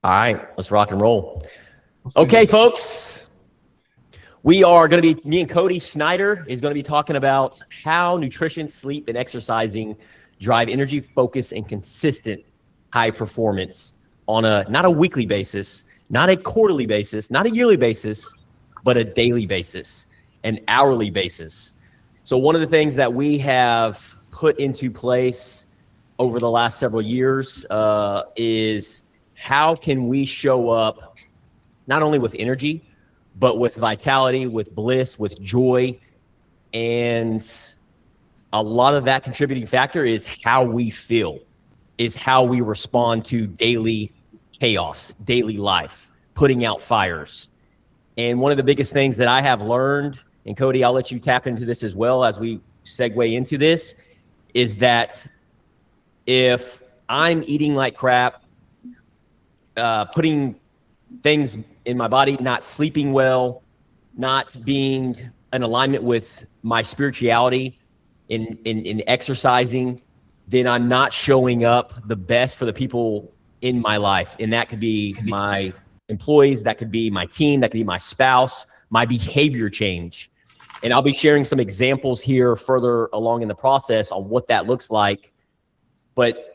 All right, let's rock and roll. Let's do Okay, this. folks, we are going to be, me and Cody Snyder is going to be talking about how nutrition, sleep, and exercising drive energy, focus, and consistent high performance on not a weekly basis, not a quarterly basis, not a yearly basis, but a daily basis, an hourly basis. So one of the things that we have put into place over the last several years is how can we show up not only with energy, but with vitality, with bliss, with joy. And a lot of that contributing factor is how we feel, is how we respond to daily chaos, daily life, putting out fires. And one of the biggest things that I have learned, and Cody, I'll let you tap into this as well as we segue into this, is that if I'm eating like crap, putting things in my body, not sleeping well, not being in alignment with my spirituality in exercising, then I'm not showing up the best for the people in my life. And that could be my employees, that could be my team, that could be my spouse, my behavior change. And I'll be sharing some examples here further along in the process on what that looks like. But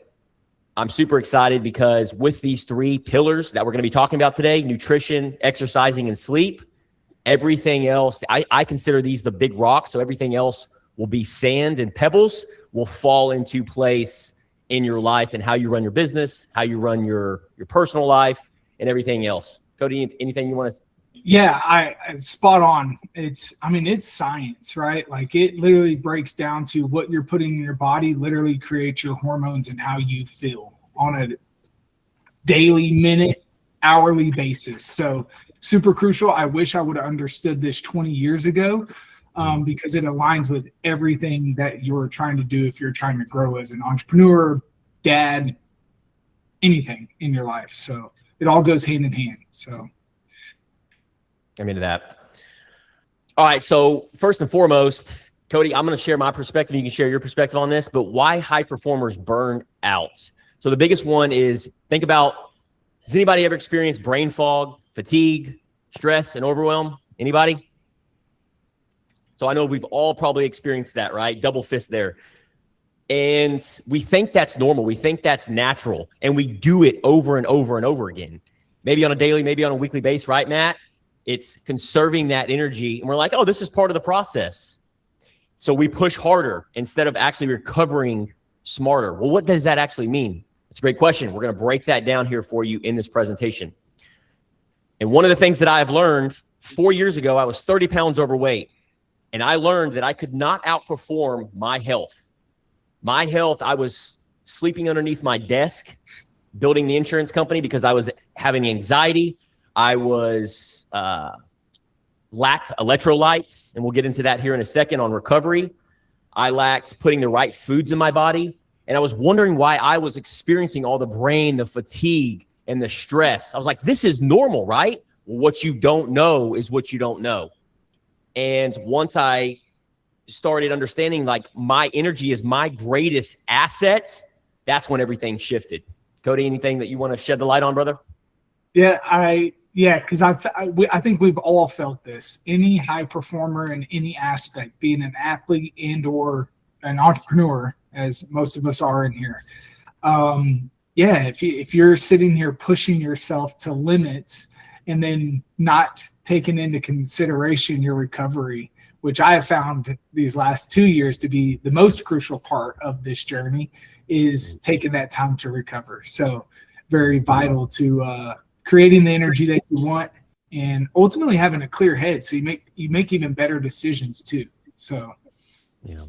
I'm super excited because with these three pillars that we're going to be talking about today, nutrition, exercising, and sleep, everything else, I consider these the big rocks. So everything else will be sand and pebbles will fall into place in your life and how you run your business, how you run your personal life, and everything else. Cody, anything you want to? Yeah, I spot on. It's science, right? Like it literally breaks down to what you're putting in your body literally creates your hormones and how you feel on a daily, minute, hourly basis. So super crucial. I wish I would have understood this 20 years ago because it aligns with everything that you're trying to do if you're trying to grow as an entrepreneur, dad, anything in your life. So it all goes hand in hand. So I'm into that. All right. So first and foremost, Cody, I'm going to share my perspective. You can share your perspective on this, but why high performers burn out? So the biggest one is think about, has anybody ever experienced brain fog, fatigue, stress, and overwhelm? Anybody? So I know we've all probably experienced that, right? Double fist there. And we think that's normal. We think that's natural. And we do it over and over and over again. Maybe on a daily, maybe on a weekly basis, right, Matt? It's conserving that energy. And we're like, oh, this is part of the process. So we push harder instead of actually recovering smarter. Well, what does that actually mean? It's a great question. We're going to break that down here for you in this presentation. And one of the things that I've learned 4 years ago, I was 30 pounds overweight. And I learned that I could not outperform my health. My health, I was sleeping underneath my desk, building the insurance company because I was having anxiety. I was lacked electrolytes, and we'll get into that here in a second on recovery. I lacked putting the right foods in my body, and I was wondering why I was experiencing all the brain, the fatigue, and the stress. I was like, this is normal, right? Well, what you don't know is what you don't know. And once I started understanding like my energy is my greatest asset, that's when everything shifted. Cody, anything that you want to shed the light on, brother? Yeah, because I think we've all felt this. Any high performer in any aspect, being an athlete and or an entrepreneur, as most of us are in here. If you're sitting here pushing yourself to limits and then not taking into consideration your recovery, which I have found these last 2 years to be the most crucial part of this journey, is taking that time to recover. So very vital to creating the energy that you want and ultimately having a clear head. So you make even better decisions too. So, yeah.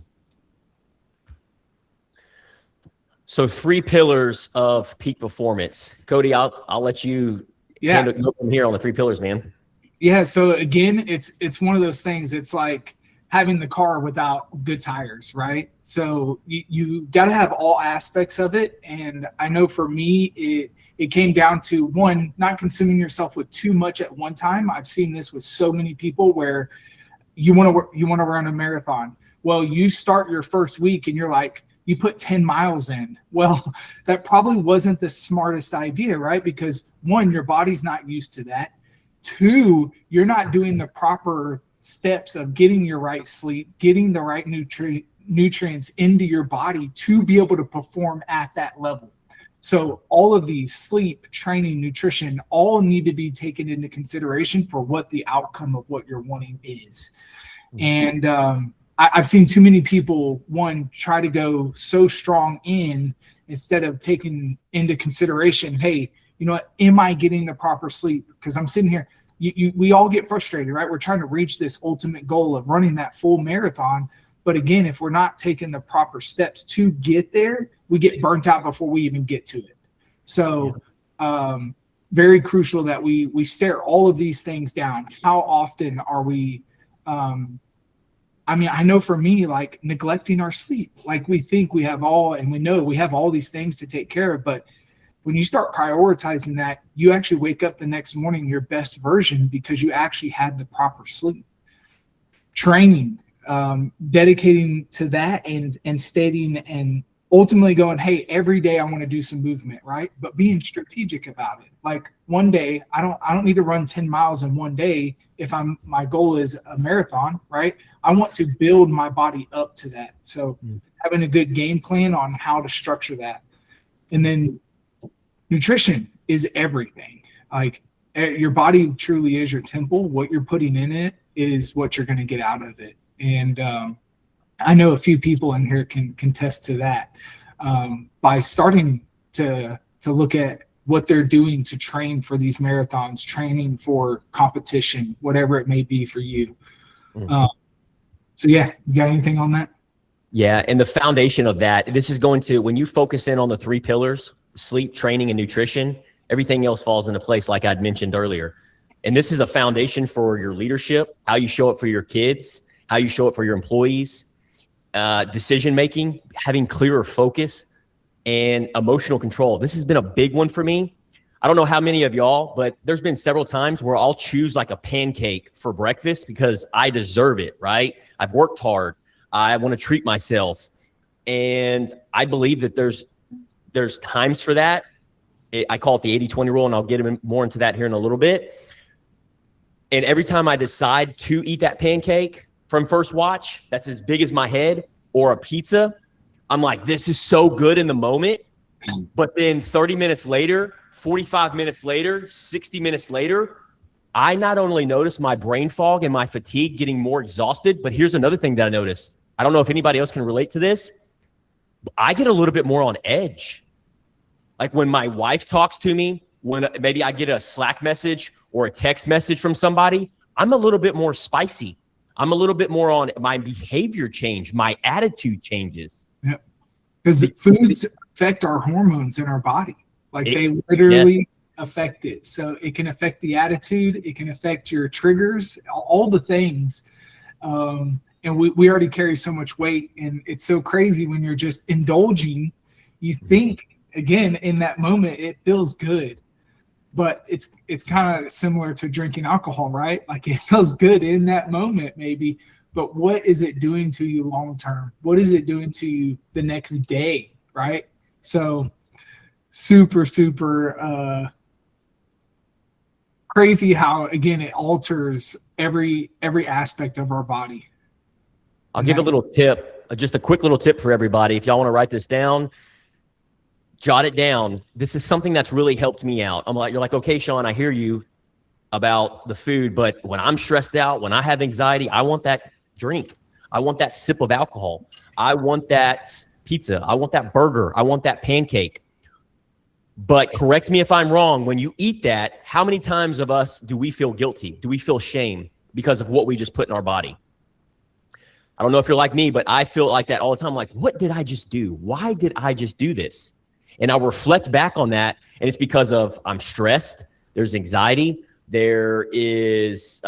So 3 pillars of peak performance. Cody, I'll let you go from here on the 3 pillars, man. Yeah. So again, it's one of those things. It's like having the car without good tires, right? So you got to have all aspects of it. And I know for me, it came down to, one, not consuming yourself with too much at one time. I've seen this with so many people where you want to run a marathon. Well, you start your first week and you're like you put 10 miles in. Well, that probably wasn't the smartest idea, right? Because one, your body's not used to that. Two, you're not doing the proper steps of getting your right sleep, getting the right nutrients into your body to be able to perform at that level. So all of these, sleep, training, nutrition, all need to be taken into consideration for what the outcome of what you're wanting is. And I've seen too many people, one, try to go so strong in instead of taking into consideration, hey, you know what, am I getting the proper sleep? Because I'm sitting here, we all get frustrated, right? We're trying to reach this ultimate goal of running that full marathon. But again, if we're not taking the proper steps to get there, we get burnt out before we even get to it. So very crucial that we stare all of these things down. How often are we, I mean, I know for me, like neglecting our sleep, like we think we have all, and we know we have all these things to take care of, but when you start prioritizing that, you actually wake up the next morning your best version because you actually had the proper sleep. Training, dedicating to that and stating and ultimately going, hey, every day I want to do some movement, right? But being strategic about it. Like one day, I don't need to run 10 miles in one day if my goal is a marathon, right? I want to build my body up to that. So having a good game plan on how to structure that. And then nutrition is everything. Like your body truly is your temple. What you're putting in it is what you're going to get out of it. And I know a few people in here can contest to that by starting to look at what they're doing to train for these marathons, training for competition, whatever it may be for you. So yeah, you got anything on that? Yeah, and the foundation of that, this is going to, when you focus in on the 3 pillars, sleep, training, and nutrition, everything else falls into place like I'd mentioned earlier. And this is a foundation for your leadership, how you show up for your kids, how you show up for your employees, decision-making, having clearer focus, and emotional control. This has been a big one for me. I don't know how many of y'all, but there's been several times where I'll choose like a pancake for breakfast because I deserve it, right? I've worked hard. I want to treat myself. And I believe that there's times for that. I call it the 80-20 rule, and I'll get more into that here in a little bit. And every time I decide to eat that pancake from First Watch, that's as big as my head, or a pizza, I'm like, this is so good in the moment. But then 30 minutes later, 45 minutes later, 60 minutes later, I not only notice my brain fog and my fatigue getting more exhausted, but here's another thing that I noticed. I don't know if anybody else can relate to this. I get a little bit more on edge. Like when my wife talks to me, when maybe I get a Slack message or a text message from somebody, I'm a little bit more spicy. I'm a little bit more on my behavior change. My attitude changes. Yeah. Because foods affect our hormones in our body. Like they literally affect it. So it can affect the attitude. It can affect your triggers, all the things. And we already carry so much weight. And it's so crazy when you're just indulging. You think, again, in that moment, it feels good. But it's kind of similar to drinking alcohol, right? Like it feels good in that moment maybe. But what is it doing to you long term? What is it doing to you the next day, right? So super crazy how, again, it alters every aspect of our body. I'll give a little tip, just a quick little tip for everybody. If y'all want to write this down, jot it down. This is something that's really helped me out. You're like, okay, Sean, I hear you about the food, but when I'm stressed out, when I have anxiety, I want that drink. I want that sip of alcohol. I want that pizza. I want that burger. I want that pancake. But correct me if I'm wrong. When you eat that, how many times of us do we feel guilty? Do we feel shame because of what we just put in our body? I don't know if you're like me, but I feel like that all the time. Like, what did I just do? Why did I just do this? And I'll reflect back on that. And it's because of I'm stressed. There's anxiety. There is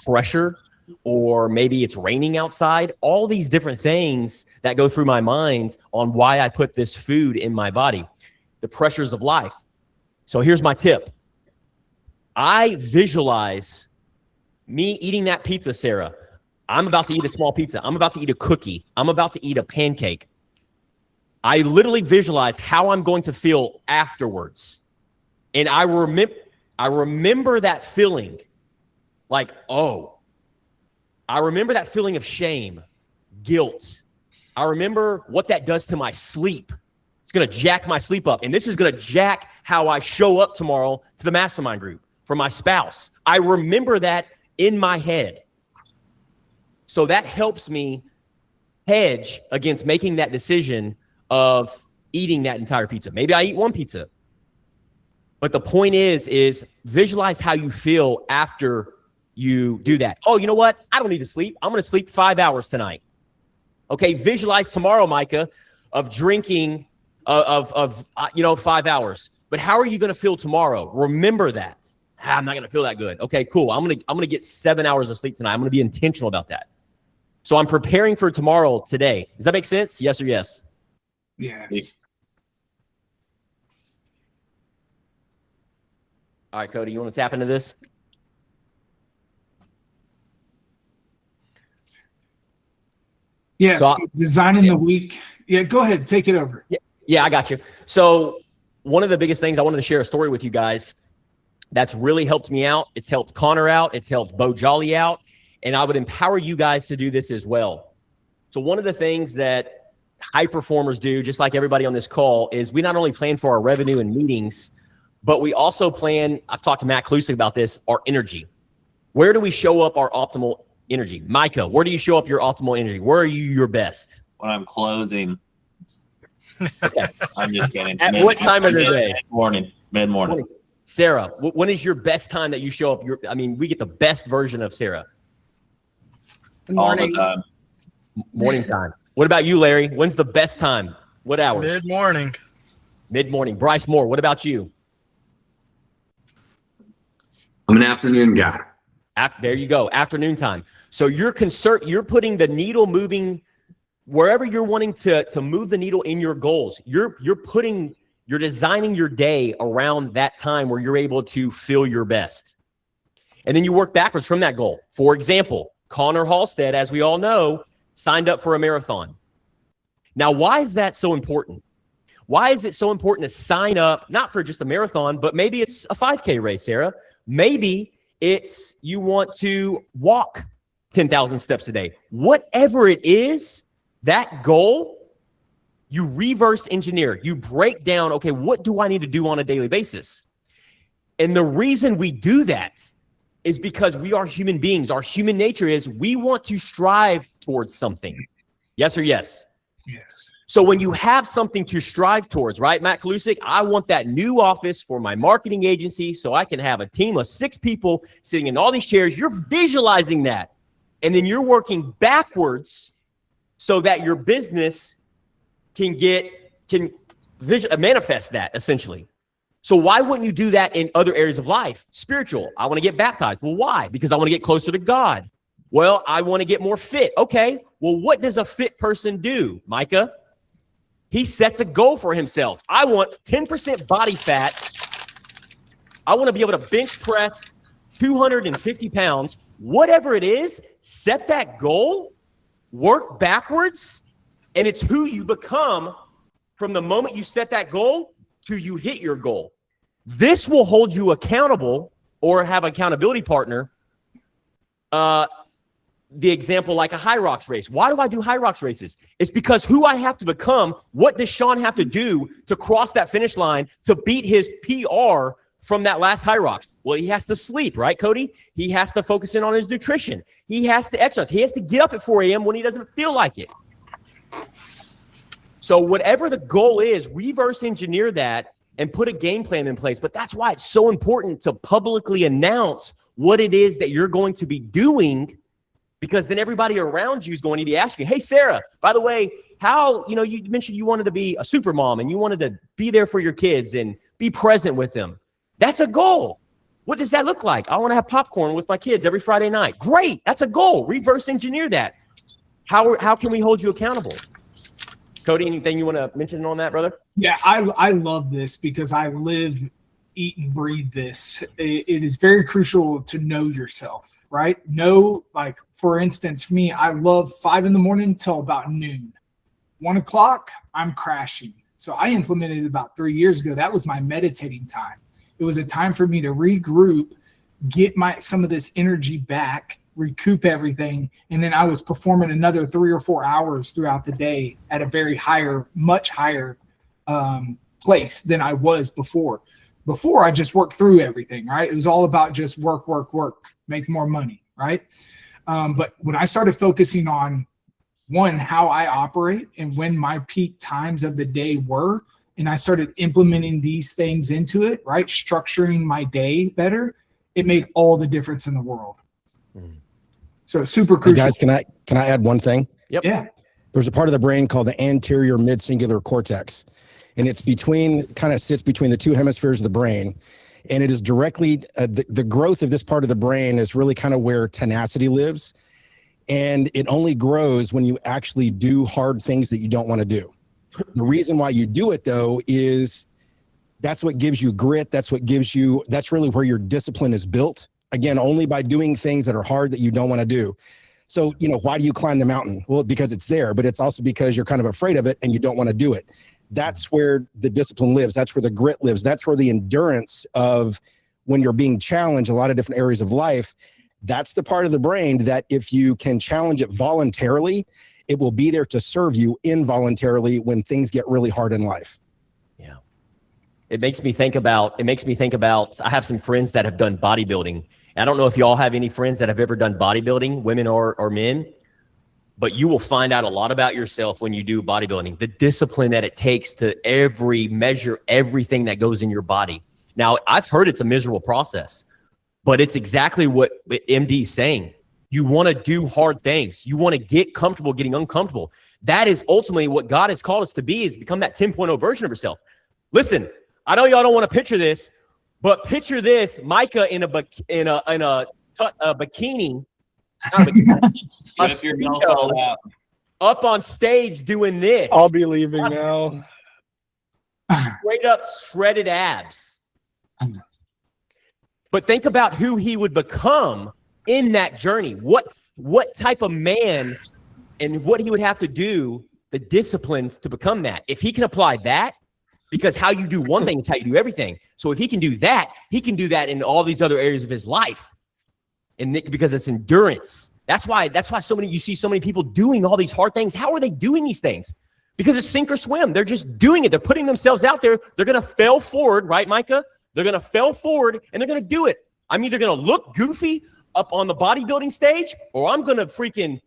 pressure, or maybe it's raining outside. All these different things that go through my mind on why I put this food in my body. The pressures of life. So here's my tip. I visualize me eating that pizza, Sarah. I'm about to eat a small pizza. I'm about to eat a cookie. I'm about to eat a pancake. I literally visualize how I'm going to feel afterwards. And I remember that feeling like, oh, I remember that feeling of shame, guilt. I remember what that does to my sleep. It's going to jack my sleep up. And this is going to jack how I show up tomorrow to the mastermind group for my spouse. I remember that in my head. So that helps me hedge against making that decision of eating that entire pizza. Maybe I eat one pizza. But the point is visualize how you feel after you do that. Oh, you know what? I don't need to sleep. I'm going to sleep 5 hours tonight. Okay, visualize tomorrow, Micah, of drinking of 5 hours. But how are you going to feel tomorrow? Remember that. I'm not going to feel that good. Okay, cool. I'm going to get 7 hours of sleep tonight. I'm going to be intentional about that. So I'm preparing for tomorrow today. Does that make sense? Yes or yes? Yes. All right, Cody, you want to tap into this? Yes. So designing the week. Yeah, go ahead. Take it over. Yeah, I got you. So one of the biggest things I wanted to share a story with you guys that's really helped me out. It's helped Connor out. It's helped Bo Jolly out. And I would empower you guys to do this as well. So one of the things that high performers do, just like everybody on this call, is we not only plan for our revenue and meetings, but we also plan, I've talked to Matt Klusik about this, our energy. Where do we show up our optimal energy? Micah, where do you show up your optimal energy? Where are you your best? When I'm closing. Okay. I'm just kidding. At what time of the day? Mid-morning. Sarah, when is your best time that you show up? We get the best version of Sarah. Morning. All the time. Morning time. What about you, Larry? When's the best time? What hours? Mid-morning. Mid-morning. Bryce Moore, what about you? I'm an afternoon guy. There you go. Afternoon time. So you're you're putting the needle moving wherever you're wanting to move the needle in your goals. You're designing your day around that time where you're able to feel your best. And then you work backwards from that goal. For example, Connor Halstead, as we all know, signed up for a marathon. Now, why is that so important? Why is it so important to sign up, not for just a marathon, but maybe it's a 5K race, Sarah? Maybe it's you want to walk 10,000 steps a day. Whatever it is, that goal, you reverse engineer. You break down, okay, what do I need to do on a daily basis? And the reason we do that is because we are human beings. Our human nature is we want to strive towards something. Yes or yes? Yes. So when you have something to strive towards, right, Matt Klusik, I want that new office for my marketing agency so I can have a team of 6 people sitting in all these chairs. You're visualizing that. And then you're working backwards so that your business can manifest that, essentially. So why wouldn't you do that in other areas of life? Spiritual. I want to get baptized. Well, why? Because I want to get closer to God. Well, I want to get more fit. Okay. Well, what does a fit person do, Micah? He sets a goal for himself. I want 10% body fat. I want to be able to bench press 250 pounds. Whatever it is, set that goal, work backwards, and it's who you become from the moment you set that goal to you hit your goal. This will hold you accountable or have an accountability partner. The example like a high rocks race. Why do I do high rocks races? It's because who I have to become, what does Sean have to do to cross that finish line to beat his PR from that last high rocks? Well, he has to sleep, right, Cody? He has to focus in on his nutrition. He has to exercise. He has to get up at 4 a.m. when he doesn't feel like it. So whatever the goal is, reverse engineer that and put a game plan in place. But that's why it's so important to publicly announce what it is that you're going to be doing, because then everybody around you is going to be asking, hey, Sarah, by the way, you mentioned you wanted to be a super mom and you wanted to be there for your kids and be present with them. That's a goal. What does that look like? I want to have popcorn with my kids every Friday night. Great. That's a goal. Reverse engineer that. How can we hold you accountable? Cody, anything you want to mention on that, brother? Yeah, I love this because I live, eat, and breathe this. It is very crucial to know yourself, right? Know, like, for instance, for me, I love 5 a.m. till about noon. 1 o'clock, I'm crashing. So I implemented it about 3 years ago. That was my meditating time. It was a time for me to regroup, get some of this energy back, recoup everything, and then I was performing another 3 or 4 hours throughout the day at a very much higher place than I was before. Before, I just worked through everything, right? It was all about just work, make more money, right? But when I started focusing on, one, how I operate and when my peak times of the day were, and I started implementing these things into it, right? Structuring my day better, it made all the difference in the world. So super crucial. Hey guys, can I add one thing? Yep. Yeah. There's a part of the brain called the anterior mid-singular cortex, and it's sits between the two hemispheres of the brain, and it is directly the growth of this part of the brain is really kind of where tenacity lives, and it only grows when you actually do hard things that you don't want to do. The reason why you do it though is that's what gives you grit. That's really where your discipline is built. Again, only by doing things that are hard that you don't want to do. So, why do you climb the mountain? Well, because it's there, but it's also because you're kind of afraid of it and you don't want to do it. That's where the discipline lives. That's where the grit lives. That's where the endurance of when you're being challenged, a lot of different areas of life. That's the part of the brain that if you can challenge it voluntarily, it will be there to serve you involuntarily when things get really hard in life. Yeah. It makes me think about, I have some friends that have done bodybuilding. I don't know if y'all have any friends that have ever done bodybuilding, women or men, but you will find out a lot about yourself when you do bodybuilding, the discipline that it takes to measure everything that goes in your body. Now, I've heard it's a miserable process, but it's exactly what MD is saying. You want to do hard things. You want to get comfortable getting uncomfortable. That is ultimately what God has called us to be, is become that 10.0 version of yourself. Listen, I know y'all don't want to picture this, but picture this: Micah in a bikini, If your mouth all out. up on stage doing this. I'll be leaving now. Straight up shredded abs. But think about who he would become in that journey. What type of man and what he would have to do, the disciplines to become that. If he can apply that, because how you do one thing is how you do everything. So if he can do that, he can do that in all these other areas of his life. And because it's endurance. That's why you see so many people doing all these hard things. How are they doing these things? Because it's sink or swim. They're just doing it. They're putting themselves out there. They're going to fail forward, right, Micah? They're going to fail forward and they're going to do it. I'm either going to look goofy up on the bodybuilding stage, or I'm going to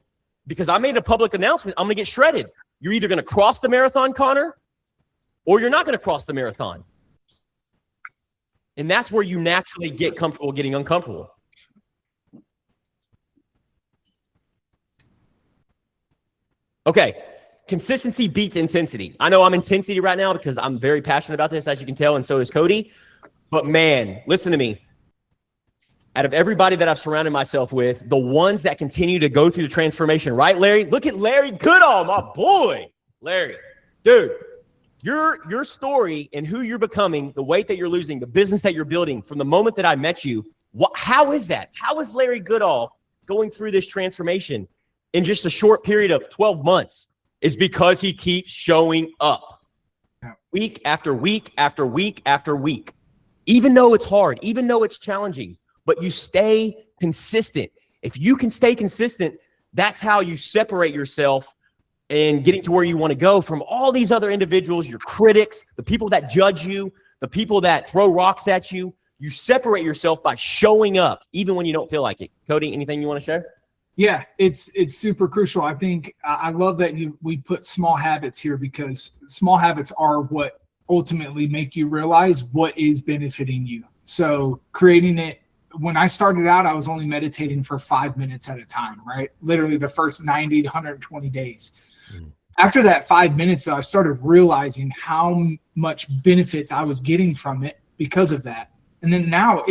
because I made a public announcement, I'm going to get shredded. You're either going to cross the marathon, Connor, or you're not going to cross the marathon. And that's where you naturally get comfortable getting uncomfortable. Okay, consistency beats intensity. I know I'm intensity right now because I'm very passionate about this, as you can tell, and so is Cody. But man, listen to me. Out of everybody that I've surrounded myself with, the ones that continue to go through the transformation, right, Larry? Look at Larry Goodall, my boy. Larry, dude, your story and who you're becoming, the weight that you're losing, the business that you're building from the moment that I met you, how is that? How is Larry Goodall going through this transformation in just a short period of 12 months? Is because he keeps showing up week after week after week after week. Even though it's hard, even though it's challenging, but you stay consistent. If you can stay consistent, that's how you separate yourself and getting to where you want to go from all these other individuals, your critics, the people that judge you, the people that throw rocks at you. You separate yourself by showing up, even when you don't feel like it. Cody, anything you want to share? Yeah, it's super crucial. I think I love that we put small habits here, because small habits are what ultimately make you realize what is benefiting you. So creating it, when I started out, I was only meditating for 5 minutes at a time, right? Literally the first 90 to 120 days. After that 5 minutes, I started realizing how much benefits I was getting from it because of that. And then now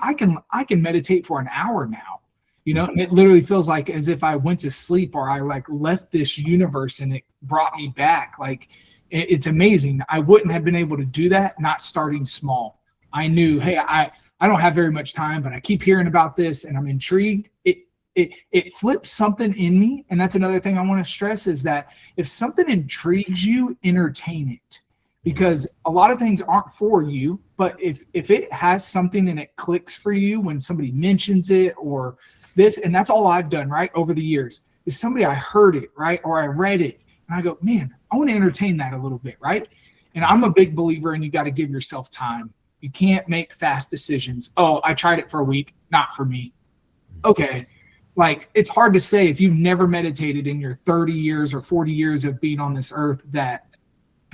I can meditate for an hour now. And it literally feels like as if I went to sleep, or I left this universe and it brought me back. It's amazing. I wouldn't have been able to do that not starting small. I knew, hey, I don't have very much time, but I keep hearing about this and I'm intrigued. it flips something in me. And that's another thing I want to stress is that if something intrigues you, entertain it, because a lot of things aren't for you. But if it has something and it clicks for you when somebody mentions it or this, and that's all I've done, right, over the years, is somebody, I heard it, right, or I read it, and I go, man, I want to entertain that a little bit, right? And I'm a big believer in you got to give yourself time. You can't make fast decisions. Oh, I tried it for a week, not for me. Okay. Like, it's hard to say if you've never meditated in your 30 years or 40 years of being on this earth that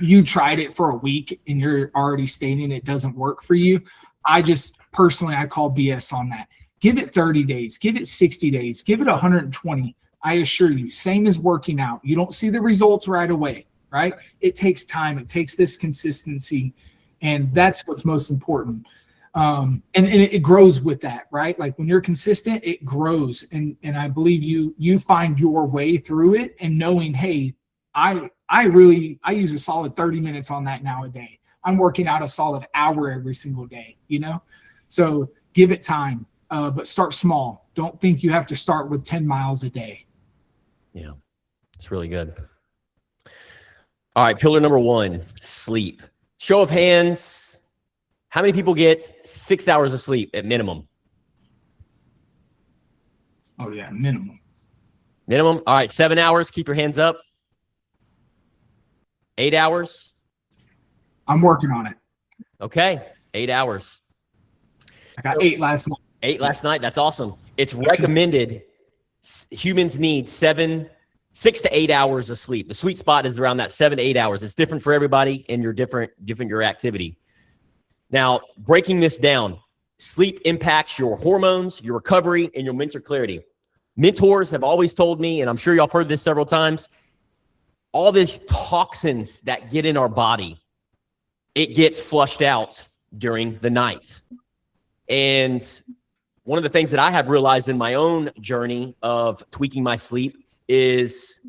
you tried it for a week and you're already stating it doesn't work for you. I call BS on that. Give it 30 days, give it 60 days, give it 120. I assure you, same as working out. You don't see the results right away, right? It takes time. It takes this consistency. And that's what's most important. And it grows with that, right? Like when you're consistent, it grows. And I believe you find your way through it and knowing, hey, I use a solid 30 minutes on that now a day. I'm working out a solid hour every single day, So give it time, but start small. Don't think you have to start with 10 miles a day. Yeah, it's really good. All right, pillar number 1, sleep. Show of hands, how many people get 6 hours of sleep at minimum? Oh, yeah, minimum. Minimum? All right, 7 hours, keep your hands up. 8 hours? I'm working on it. Okay, 8 hours. I got 8 last night. 8 last night, that's awesome. It's recommended humans need 6 to 8 hours of sleep. The sweet spot is around that 7 to 8 hours. It's different for everybody and your different your activity. Now, breaking this down, sleep impacts your hormones, your recovery, and your mental clarity. Mentors have always told me, and I'm sure y'all have heard this several times, all these toxins that get in our body, it gets flushed out during the night. And one of the things that I have realized in my own journey of tweaking my sleep is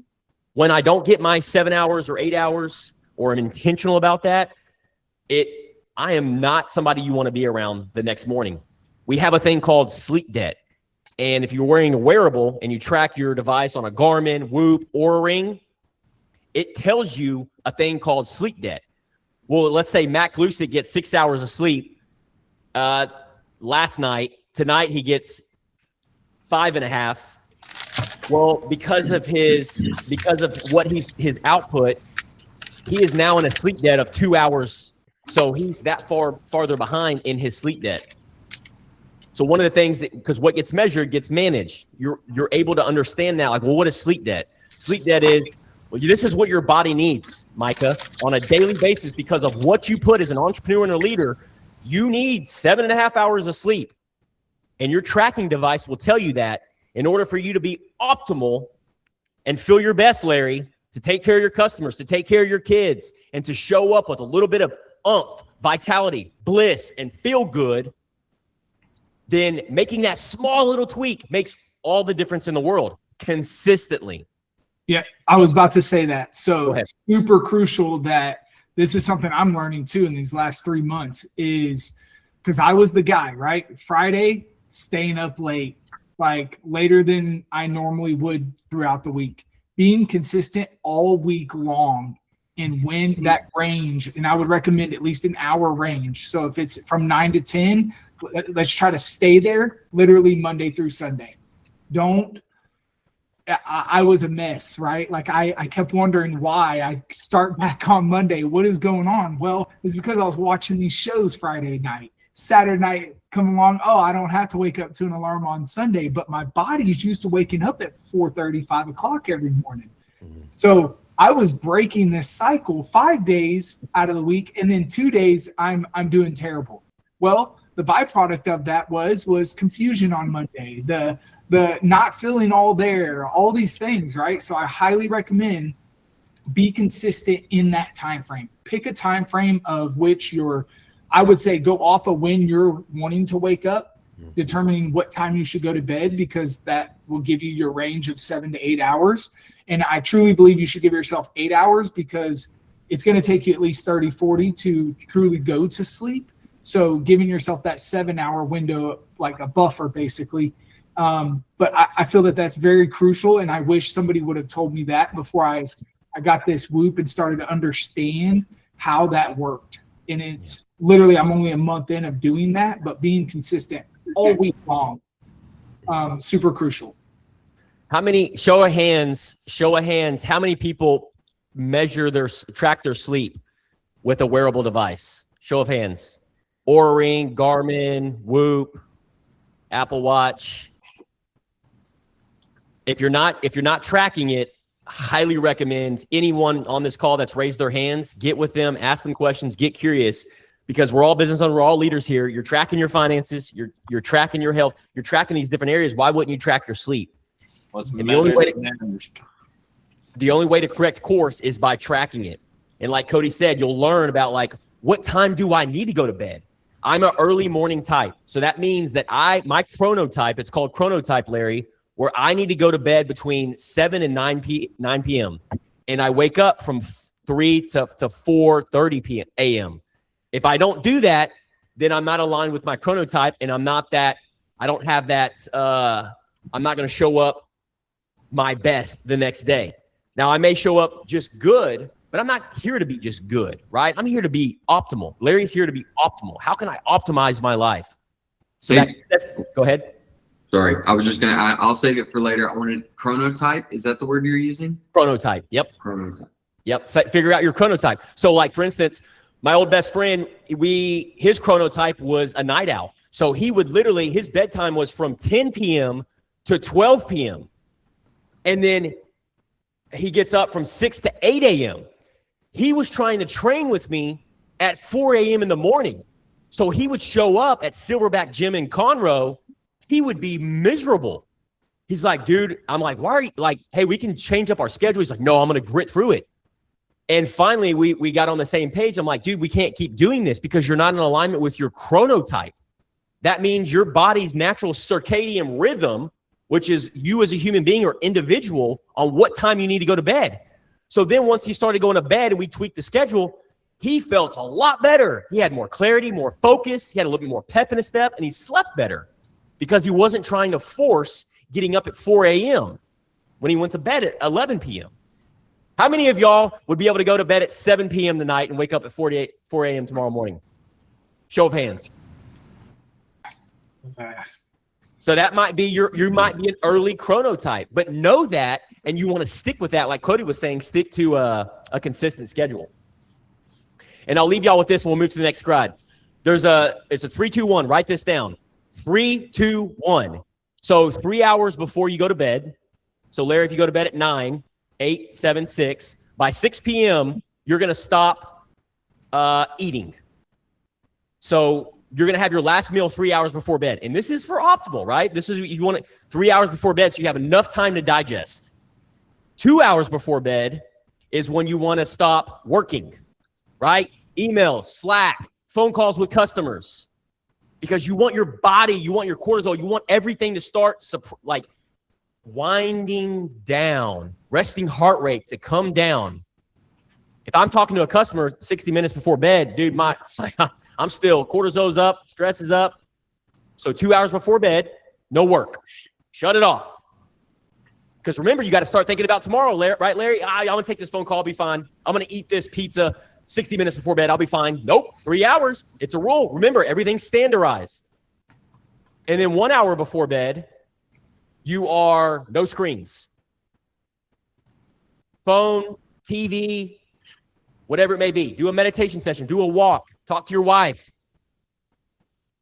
when I don't get my 7 hours or 8 hours, or I'm intentional about that, I am not somebody you want to be around the next morning. We have a thing called sleep debt. And if you're wearing a wearable and you track your device on a Garmin, Whoop, or a Ring, it tells you a thing called sleep debt. Well, let's say Mac Lucid gets 6 hours of sleep last night. Tonight he gets 5.5. Well, because of his his output, he is now in a sleep debt of 2 hours. So he's that farther behind in his sleep debt. So one of the things because what gets measured gets managed. You're able to understand that. Like, well, what is sleep debt? Sleep debt is, well, this is what your body needs, Micah, on a daily basis because of what you put as an entrepreneur and a leader. You need 7.5 hours of sleep. And your tracking device will tell you that in order for you to be optimal and feel your best, Larry, to take care of your customers, to take care of your kids, and to show up with a little bit of oomph, vitality, bliss, and feel good, then making that small little tweak makes all the difference in the world consistently. Yeah, I was about to say that. So super crucial that this is something I'm learning too in these last 3 months is because I was the guy, right? Friday, staying up late, like later than I normally would throughout the week, being consistent all week long and when that range, and I would recommend at least an hour range. So if it's from 9 to 10, let's try to stay there literally Monday through Sunday. I was a mess, right? Like I kept wondering why I start back on Monday. What is going on? Well, it's because I was watching these shows Friday night, Saturday night come along. Oh, I don't have to wake up to an alarm on Sunday, but my body's used to waking up at 4:30, 5 o'clock every morning. So I was breaking this cycle 5 days out of the week, and then 2 days I'm doing terrible. Well, the byproduct of that was confusion on Monday, the not feeling all there, all these things, right? So I highly recommend be consistent in that time frame. Pick a time frame of which I would say go off of when you're wanting to wake up, determining what time you should go to bed, because that will give you your range of 7 to 8 hours. And I truly believe you should give yourself 8 hours because it's going to take you at least 30, 40 to truly go to sleep. So giving yourself that 7 hour window, like a buffer, basically, But I feel that that's very crucial, and I wish somebody would have told me that before I got this Whoop and started to understand how that worked. And it's literally, I'm only a month in of doing that, but being consistent all week long, super crucial. How many, show of hands, how many people track their sleep with a wearable device? Show of hands. Oura Ring, Garmin, Whoop, Apple Watch. If you're not tracking it, highly recommend anyone on this call that's raised their hands, get with them, ask them questions, get curious, because we're all business owners, we're all leaders here. You're tracking your finances, you're tracking your health, you're tracking these different areas. Why wouldn't you track your sleep? And the only way to correct course is by tracking it. And like Cody said, you'll learn about like, what time do I need to go to bed? I'm an early morning type. So that means that my chronotype, it's called chronotype, Larry, where I need to go to bed between 7 and 9 p.m. And I wake up from 3 to 4:30 a.m. If I don't do that, then I'm not aligned with my chronotype, and I'm not going to show up my best the next day. Now, I may show up just good, but I'm not here to be just good, right? I'm here to be optimal. Larry's here to be optimal. How can I optimize my life? So go ahead. Sorry, I was just I'll save it for later. I wanted chronotype. Is that the word you're using? Chronotype. Yep. Chronotype. Yep. Figure out your chronotype. So like, for instance, my old best friend, his chronotype was a night owl. So he would literally, his bedtime was from 10 p.m. to 12 p.m. And then he gets up from 6 to 8 a.m. He was trying to train with me at 4 a.m. in the morning. So he would show up at Silverback Gym in Conroe. He would be miserable. He's like, dude, I'm like, why are you like, hey, we can change up our schedule. He's like, no, I'm going to grit through it. And finally, we got on the same page. I'm like, dude, we can't keep doing this because you're not in alignment with your chronotype. That means your body's natural circadian rhythm, which is you as a human being or individual, on what time you need to go to bed. So then once he started going to bed and we tweaked the schedule, he felt a lot better. He had more clarity, more focus. He had a little bit more pep in his step, and he slept better because he wasn't trying to force getting up at 4 a.m. when he went to bed at 11 p.m. How many of y'all would be able to go to bed at 7 p.m. tonight and wake up at 4 a.m. tomorrow morning? Show of hands. So that might be you might be an early chronotype, but know that, and you want to stick with that. Like Cody was saying, stick to a consistent schedule. And I'll leave y'all with this, and we'll move to the next slide. It's a 3-2-1. Write this down. 3-2-1. So 3 hours before you go to bed. So Larry, if you go to bed at 9, 8, 7, 6, by 6 p.m., you're going to stop eating. So you're going to have your last meal 3 hours before bed. And this is for optimal, right? This is, you want it 3 hours before bed so you have enough time to digest. 2 hours before bed is when you want to stop working, right? Emails, Slack, phone calls with customers. Because you want your body, you want your cortisol, you want everything to start like winding down, resting heart rate to come down. If I'm talking to a customer 60 minutes before bed, dude, I'm still, cortisol's up, stress is up. So 2 hours before bed, no work. Shut it off. Because remember, you got to start thinking about tomorrow, right, Larry? I'm going to take this phone call, I'll be fine. I'm going to eat this pizza 60 minutes before bed, I'll be fine. Nope, 3 hours. It's a rule. Remember, everything's standardized. And then 1 hour before bed, you are no screens. Phone, TV, whatever it may be. Do a meditation session. Do a walk. Talk to your wife.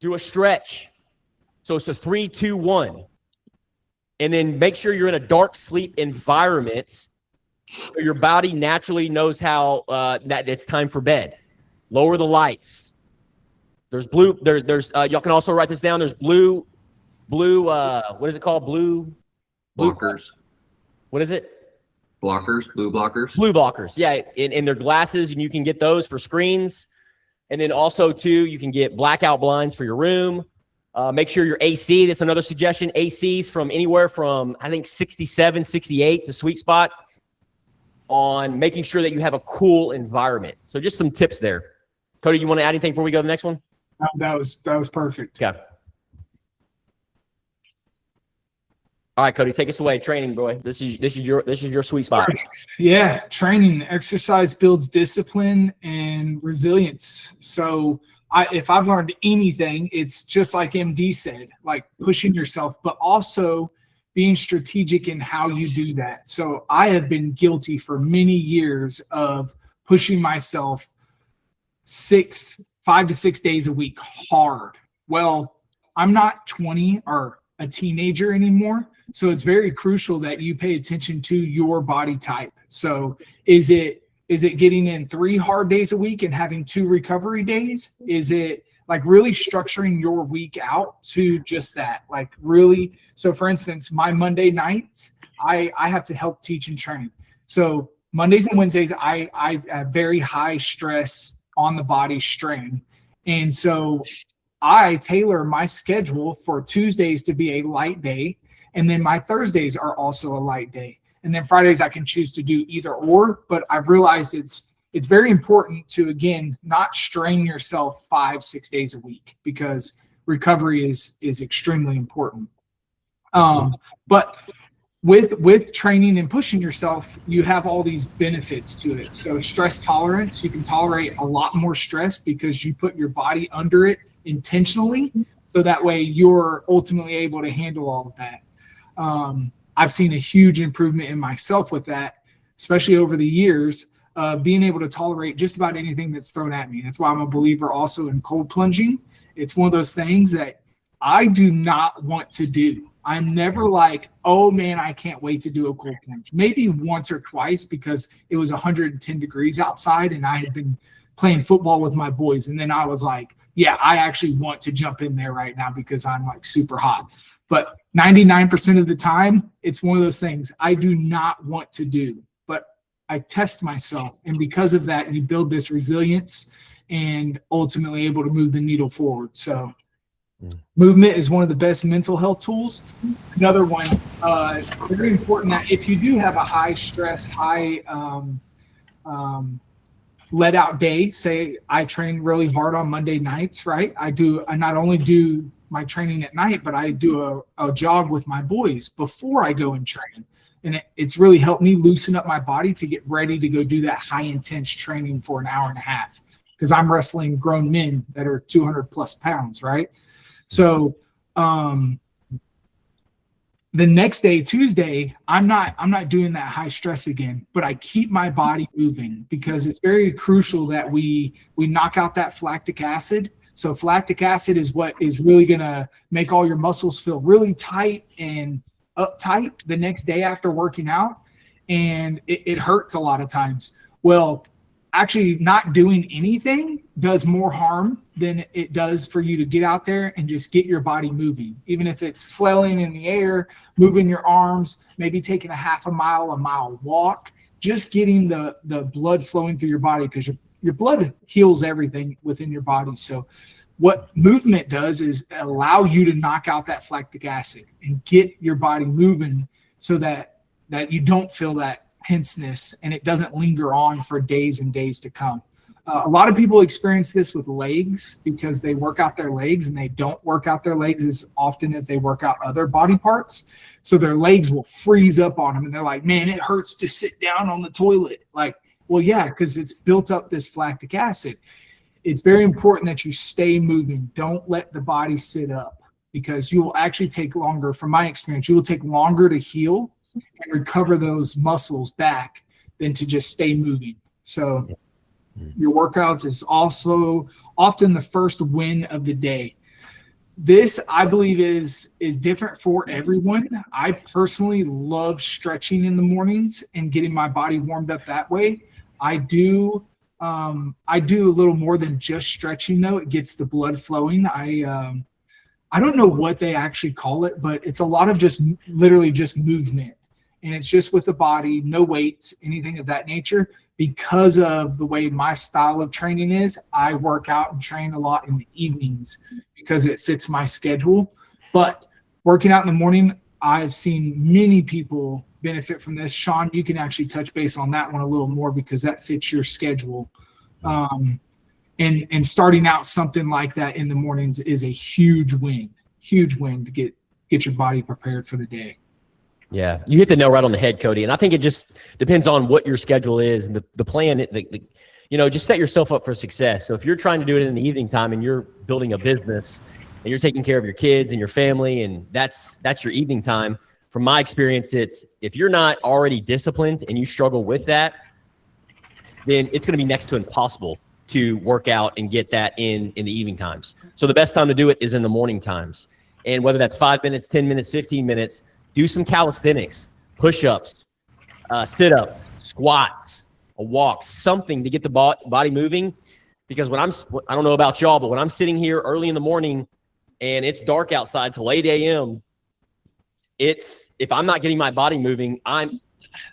Do a stretch. So it's a 3-2-1. And then make sure you're in a dark sleep environment so your body naturally knows how that it's time for bed. Lower the lights. There's blue. There's y'all can also write this down. There's blue. What is it called? Blue blockers. What is it? Blockers. Blue blockers. Blue blockers. Yeah, in their glasses, and you can get those for screens. And then also too, you can get blackout blinds for your room. Make sure your AC. That's another suggestion. ACs from anywhere from I think 67, 68 is a sweet spot on making sure that you have a cool environment. So just some tips there. Cody, you want to add anything before we go to the next one? That was perfect. Okay. All right, Cody, take us away. Training, boy. This is your sweet spot. Yeah, training, exercise builds discipline and resilience. So if I've learned anything, it's just like MD said, like pushing yourself, but also being strategic in how you do that. So I have been guilty for many years of pushing myself 5 to 6 days a week hard. Well, I'm not 20 or a teenager anymore. So it's very crucial that you pay attention to your body type. So is it getting in 3 hard days a week and having 2 recovery days? Is it like really structuring your week out to just that? Like really, so for instance, my Monday nights, I have to help teach and train. So Mondays and Wednesdays, I have very high stress on the body strain. And so I tailor my schedule for Tuesdays to be a light day. And then my Thursdays are also a light day. And then Fridays I can choose to do either or, but I've realized it's very important to, again, not strain yourself 5-6 days a week, because recovery is extremely important. But with training and pushing yourself, you have all these benefits to it. So stress tolerance, you can tolerate a lot more stress because you put your body under it intentionally. So that way you're ultimately able to handle all of that. I've seen a huge improvement in myself with that, especially over the years, being able to tolerate just about anything that's thrown at me. That's why I'm a believer also in cold plunging. It's one of those things that I do not want to do. I'm never like, oh man, I can't wait to do a cold plunge. Maybe once or twice because it was 110 degrees outside and I had been playing football with my boys. And then I was like, yeah, I actually want to jump in there right now because I'm like super hot. But 99% of the time, it's one of those things I do not want to do, but I test myself. And because of that, you build this resilience and ultimately able to move the needle forward. So movement is one of the best mental health tools. Another one, very important, that if you do have a high stress, high let out day, say I train really hard on Monday nights, right? I not only do my training at night, but I do a jog with my boys before I go and train. And it's really helped me loosen up my body to get ready to go do that high intense training for an hour and a half, because I'm wrestling grown men that are 200 plus pounds, right? So the next day, Tuesday, I'm not doing that high stress again, but I keep my body moving because it's very crucial that we knock out that lactic acid. So lactic acid is what is really going to make all your muscles feel really tight and uptight the next day after working out. And it hurts a lot of times. Well, actually not doing anything does more harm than it does for you to get out there and just get your body moving. Even if it's flailing in the air, moving your arms, maybe taking a mile walk, just getting the blood flowing through your body, because your blood heals everything within your body. So what movement does is allow you to knock out that lactic acid and get your body moving so that you don't feel that tenseness and it doesn't linger on for days and days to come. A lot of people experience this with legs because they work out their legs and they don't work out their legs as often as they work out other body parts. So their legs will freeze up on them and they're like, man, it hurts to sit down on the toilet. Like, well, yeah, because it's built up this lactic acid. It's very important that you stay moving. Don't let the body sit up, because you will actually take longer. From my experience, you will take longer to heal and recover those muscles back than to just stay moving. So your workouts is also often the first win of the day. This, I believe, is different for everyone. I personally love stretching in the mornings and getting my body warmed up that way. I do a little more than just stretching, though. It gets the blood flowing. I don't know what they actually call it, but it's a lot of just literally just movement. And it's just with the body, no weights, anything of that nature. Because of the way my style of training is, I work out and train a lot in the evenings because it fits my schedule. But working out in the morning, I've seen many people benefit from this. Sean, you can actually touch base on that one a little more because that fits your schedule. And starting out something like that in the mornings is a huge win to get your body prepared for the day. Yeah, you hit the nail right on the head, Cody. And I think it just depends on what your schedule is and the plan. Just set yourself up for success. So if you're trying to do it in the evening time and you're building a business and you're taking care of your kids and your family, and that's your evening time. From my experience, it's if you're not already disciplined and you struggle with that, then it's going to be next to impossible to work out and get that in the evening times. So the best time to do it is in the morning times. And whether that's 5 minutes, 10 minutes, 15 minutes, do some calisthenics, push-ups, sit-ups, squats, a walk, something to get the body moving. Because I don't know about y'all, but when I'm sitting here early in the morning and it's dark outside till 8 a.m., if I'm not getting my body moving, I'm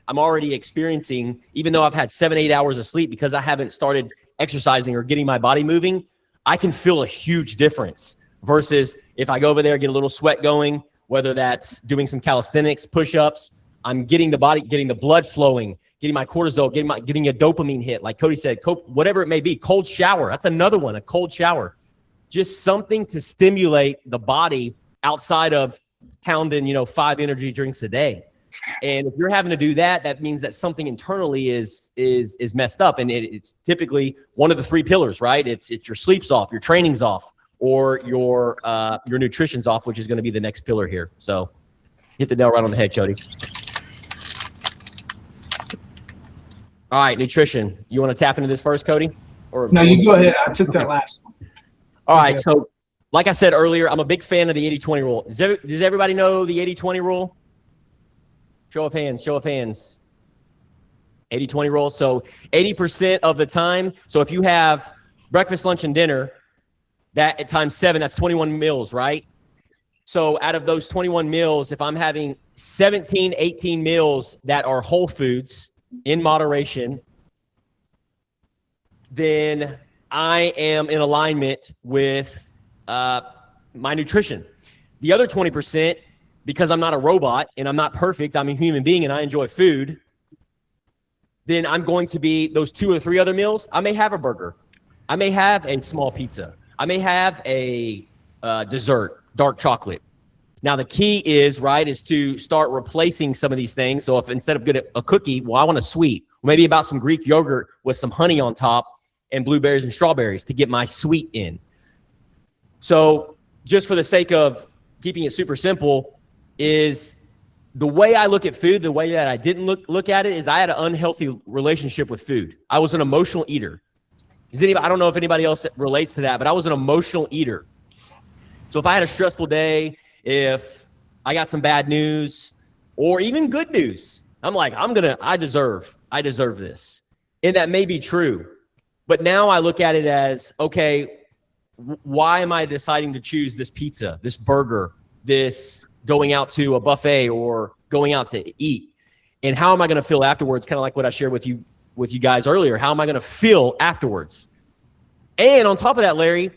already experiencing, even though I've had 7-8 hours of sleep because I haven't started exercising or getting my body moving, I can feel a huge difference versus if I go over there, get a little sweat going, whether that's doing some calisthenics, push-ups, I'm getting the blood flowing, getting my cortisol, getting a dopamine hit. Like Cody said, whatever it may be, cold shower. That's another one, a cold shower. Just something to stimulate the body outside of pounding, 5 energy drinks a day. And if you're having to do that, that means that something internally is messed up. And it's typically one of the 3 pillars, right? It's your sleep's off, your training's off, or your nutrition's off, which is going to be the next pillar here. So hit the nail right on the head, Cody. All right, nutrition. You want to tap into this first, Cody? Or no, you go ahead. I took that last one. All right. So like I said earlier, I'm a big fan of the 80-20 rule. Does everybody know the 80-20 rule? Show of hands. 80-20 rule. So 80% of the time. So if you have breakfast, lunch, and dinner, that at times 7, that's 21 meals, right? So out of those 21 meals, if I'm having 17, 18 meals that are whole foods in moderation, then I am in alignment with my nutrition. The other 20%, because I'm not a robot and I'm not perfect, I'm a human being and I enjoy food, then I'm going to be those 2 or 3 other meals. I may have a burger. I may have a small pizza. I may have a dessert, dark chocolate. Now, the key is to start replacing some of these things. So if instead of getting a cookie, well, I want a sweet, maybe about some Greek yogurt with some honey on top and blueberries and strawberries to get my sweet in. So just for the sake of keeping it super simple, is the way I look at food, the way that I didn't look at it is I had an unhealthy relationship with food. I was an emotional eater. I don't know if anybody else relates to that, but I was an emotional eater. So if I had a stressful day, if I got some bad news or even good news, I'm like, I deserve this. And that may be true. But now I look at it as, okay, why am I deciding to choose this pizza, this burger, this going out to a buffet or going out to eat? And how am I going to feel afterwards? Kind of like what I shared with you guys earlier. How am I going to feel afterwards? And on top of that, Larry,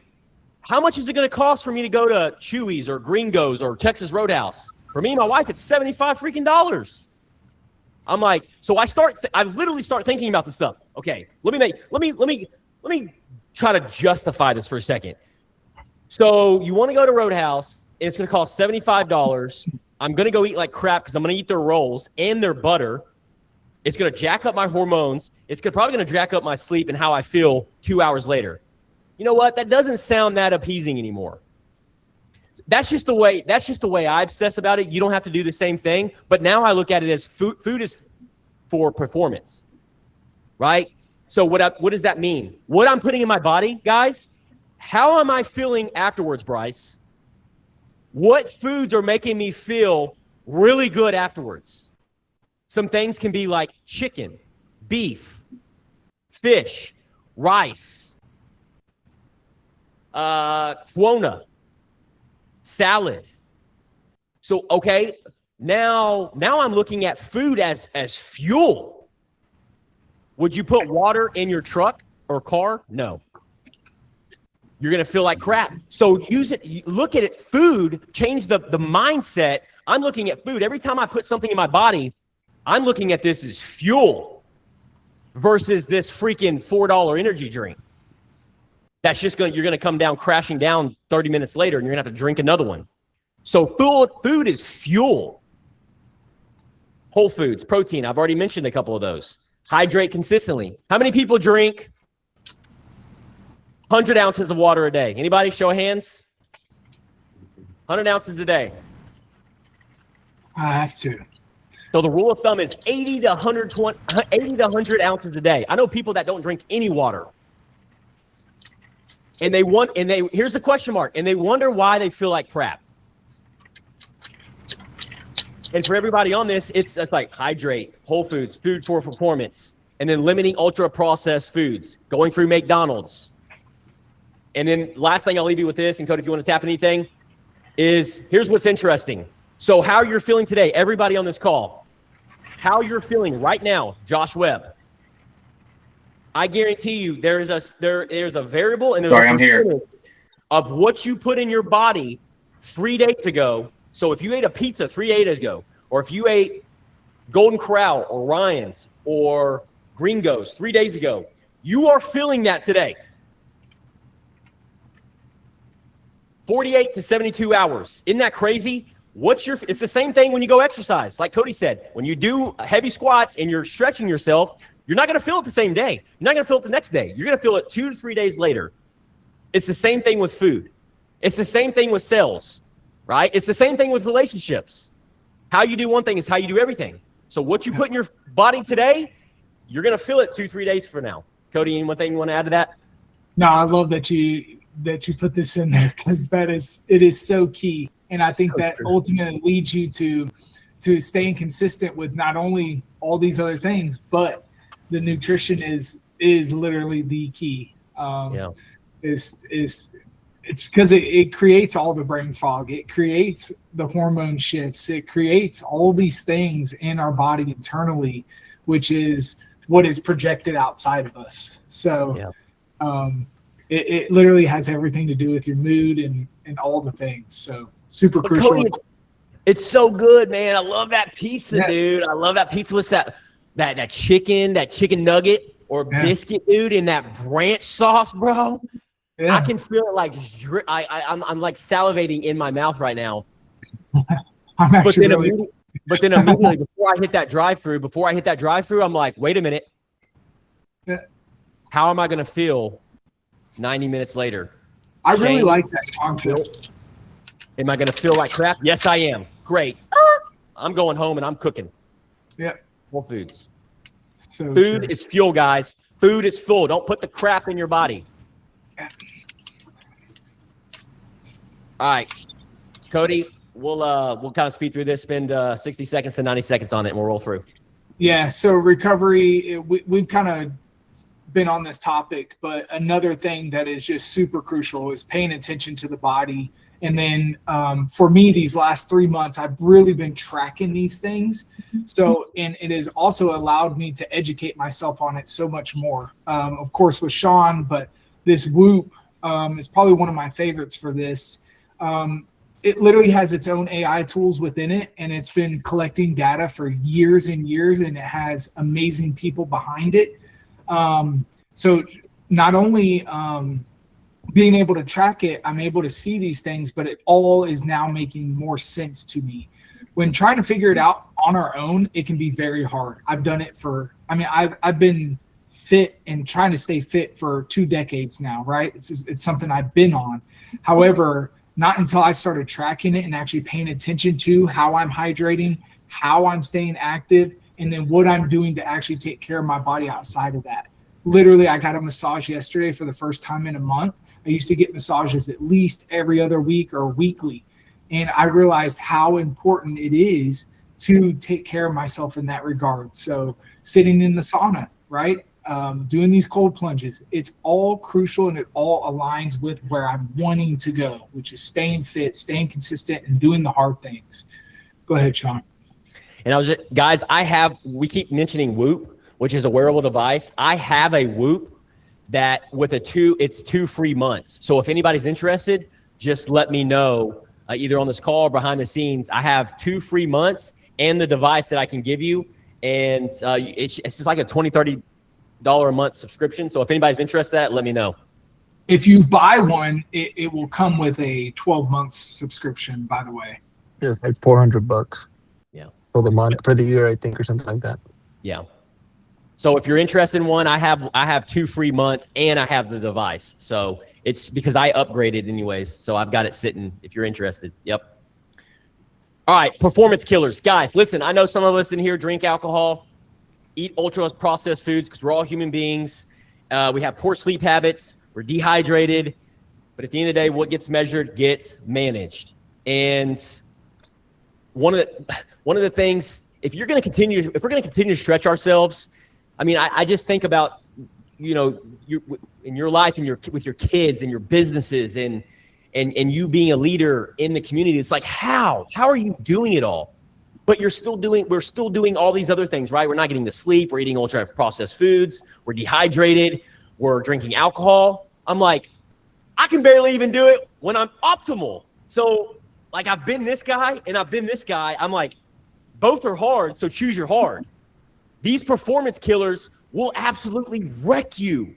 how much is it going to cost for me to go to Chewy's or Gringo's or Texas Roadhouse? For me and my wife, it's $75 freaking. I'm like, so I literally start thinking about this stuff. Okay, let me try to justify this for a second. So you want to go to Roadhouse, and it's going to cost $75. I'm going to go eat like crap because I'm going to eat their rolls and their butter. It's going to jack up my hormones. It's probably going to jack up my sleep and how I feel 2 hours later. You know what? That doesn't sound that appeasing anymore. That's just the way I obsess about it. You don't have to do the same thing. But now I look at it as food is for performance, right? So what does that mean? What I'm putting in my body, guys, how am I feeling afterwards, Bryce? What foods are making me feel really good afterwards? Some things can be like chicken, beef, fish, rice, quinoa, salad. So, okay, now I'm looking at food as fuel. Would you put water in your truck or car? No. You're going to feel like crap. So use it. Look at it. Food, change the mindset. I'm looking at food. Every time I put something in my body, I'm looking at this as fuel versus this freaking $4 energy drink. That's just you're going to come down crashing down 30 minutes later and you're going to have to drink another one. So food is fuel. Whole foods, protein. I've already mentioned a couple of those. Hydrate consistently. How many people drink 100 ounces of water a day? Anybody? Show of hands. 100 ounces a day. I have to. So the rule of thumb is 80 to 100 ounces a day. I know people that don't drink any water. And here's the question mark, and they wonder why they feel like crap. And for everybody on this, it's like hydrate, whole foods, food for performance, and then limiting ultra processed foods, going through McDonald's. And then last thing I'll leave you with this, and Cody, if you want to tap anything, is here's what's interesting. So how you're feeling today, everybody on this call, how you're feeling right now, Josh Webb. I guarantee you there's a variable and there's Sorry, I'm here. of what you put in your body 3 days ago. So if you ate a pizza 3 days ago, or if you ate Golden Corral or Ryan's or Gringo's 3 days ago, you are feeling that today. 48 to 72 hours. Isn't that crazy? It's the same thing when you go exercise. Like Cody said, when you do heavy squats and you're stretching yourself, you're not going to feel it the same day. You're not going to feel it the next day. You're going to feel it 2 to 3 days later. It's the same thing with food. It's the same thing with sales, right? It's the same thing with relationships. How you do one thing is how you do everything. So what you put in your body today, you're going to feel it 2-3 days from now. Cody, any one thing you want to add to that? No, I love that you put this in there, because it is so key. And I think that ultimately leads you to staying consistent with not only all these other things, but the nutrition is literally the key. It's because it creates all the brain fog. It creates the hormone shifts. It creates all these things in our body internally, which is what is projected outside of us. So it literally has everything to do with your mood and all the things. So super crucial. Cody, it's so good, man. I love that pizza, dude. I love that pizza with that chicken nugget or biscuit, dude, in that ranch sauce, bro. Yeah. I can feel it like I'm like salivating in my mouth right now. But then immediately before I hit that drive-through, I'm like, wait a minute. Yeah. How am I going to feel 90 minutes later? I really like that concept. Am I going to feel like crap? Yes, I am. Great. I'm going home and I'm cooking. Yeah. Whole foods. So food is fuel, guys. Food is fuel. Don't put the crap in your body. All right, Cody, we'll kind of speed through this, spend 60 seconds to 90 seconds on it, and we'll roll through. Yeah, so recovery, we've kind of been on this topic, but another thing that is just super crucial is paying attention to the body. And then for me, these last 3 months, I've really been tracking these things. So, and it has also allowed me to educate myself on it so much more. Of course, with Sean, but this Whoop is probably one of my favorites for this. It literally has its own AI tools within it, and it's been collecting data for years and years, and it has amazing people behind it. So not only being able to track it, I'm able to see these things, but it all is now making more sense to me. When trying to figure it out on our own, it can be very hard. I've done it I've been fit and trying to stay fit for 2 decades now, right? It's something I've been on. However, not until I started tracking it and actually paying attention to how I'm hydrating, how I'm staying active, and then what I'm doing to actually take care of my body outside of that. Literally, I got a massage yesterday for the first time in a month. I used to get massages at least every other week or weekly. And I realized how important it is to take care of myself in that regard. So sitting in the sauna, right? Doing these cold plunges, it's all crucial, and it all aligns with where I'm wanting to go, which is staying fit, staying consistent, and doing the hard things. Go ahead, Sean. And we keep mentioning Whoop, which is a wearable device. I have a Whoop that it's 2 free months. So if anybody's interested, just let me know either on this call or behind the scenes. I have 2 free months and the device that I can give you. And it's just like a $20-$30 a month subscription. So if anybody's interested in that, let me know. If you buy one, it will come with a 12 months subscription, by the way. It's like $400. Yeah. for the month, for the year, I think, or something like that. Yeah. So if you're interested in one, I have 2 free months and I have the device. So it's because I upgraded anyways. So I've got it sitting if you're interested. Yep. All right. Performance killers. Guys, listen, I know some of us in here drink alcohol, eat ultra processed foods because we're all human beings. We have poor sleep habits. We're dehydrated. But at the end of the day, what gets measured gets managed. And one of the things, if we're going to continue to stretch ourselves, I mean, I just think about, you know, in your life and with your kids and your businesses and you being a leader in the community. It's like, how are you doing it all? But we're still doing all these other things, right? We're not getting the sleep. We're eating ultra processed foods. We're dehydrated. We're drinking alcohol. I'm like, I can barely even do it when I'm optimal. So like I've been this guy and I've been this guy. I'm like, both are hard. So choose your hard. These performance killers will absolutely wreck you.